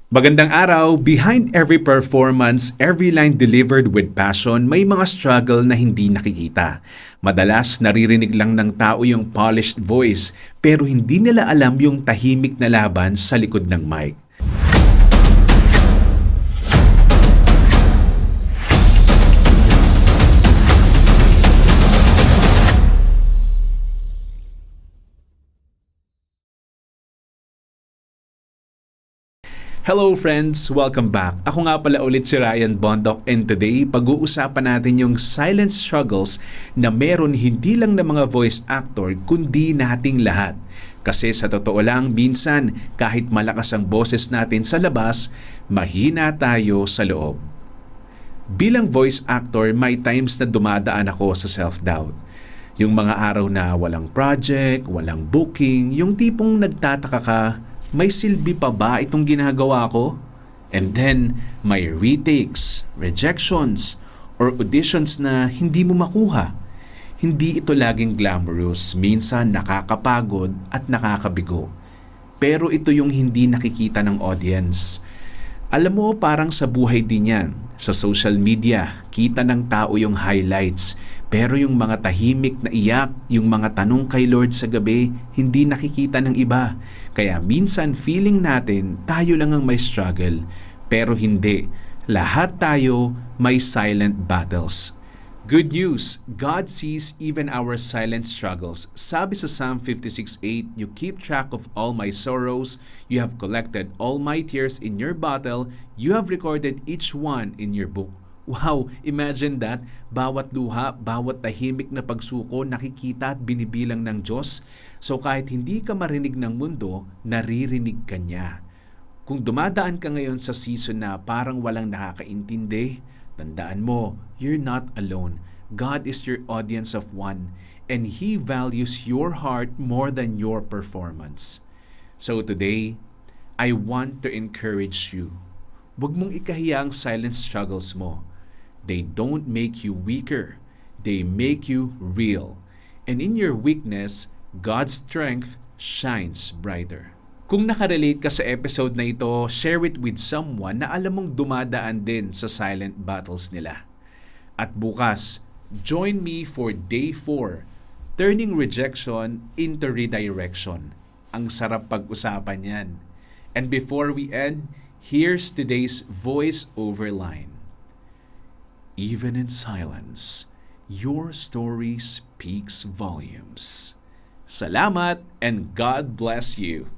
Magandang araw! Behind every performance, every line delivered with passion, may mga struggle na hindi nakikita. Madalas, naririnig lang ng tao yung polished voice, pero hindi nila alam yung tahimik na laban sa likod ng mic. Hello friends! Welcome back. Ako nga pala ulit si Ryan Bondoc and today pag-uusapan natin yung silent struggles na meron hindi lang ng mga voice actor kundi nating lahat. Kasi sa totoo lang, minsan kahit malakas ang boses natin sa labas, mahina tayo sa loob. Bilang voice actor, may times na dumadaan ako sa self-doubt. Yung mga araw na walang project, walang booking, yung tipong nagtataka ka, may silbi pa ba itong ginagawa ko? And then, may retakes, rejections, or auditions na hindi mo makuha. Hindi ito laging glamorous, minsan nakakapagod at nakakabigo. Pero ito yung hindi nakikita ng audience. Alam mo, parang sa buhay din yan. Sa social media, kita ng tao yung highlights. Pero yung mga tahimik na iyak, yung mga tanong kay Lord sa gabi, hindi nakikita ng iba. Kaya minsan feeling natin tayo lang ang may struggle. Pero hindi. Lahat tayo may silent battles. Good news, God sees even our silent struggles. Sabi sa Psalm 56:8, "You keep track of all my sorrows. You have collected all my tears in your bottle. You have recorded each one in your book." Wow, imagine that. Bawat luha, bawat tahimik na pagsuko, nakikita at binibilang ng Diyos. So kahit hindi ka marinig ng mundo, naririnig ka niya. Kung dumadaan ka ngayon sa season na parang walang nakakaintindi, tandaan mo, you're not alone. God is your audience of one, and He values your heart more than your performance. So today, I want to encourage you. Huwag mong ikahiya ang silent struggles mo. They don't make you weaker. They make you real. And in your weakness, God's strength shines brighter. Kung nakarelate ka sa episode na ito, share it with someone na alam mong dumadaan din sa silent battles nila. At bukas, join me for Day 4, Turning Rejection into Redirection. Ang sarap pag-usapan yan. And before we end, here's today's voice-over line. Even in silence, your story speaks volumes. Salamat and God bless you.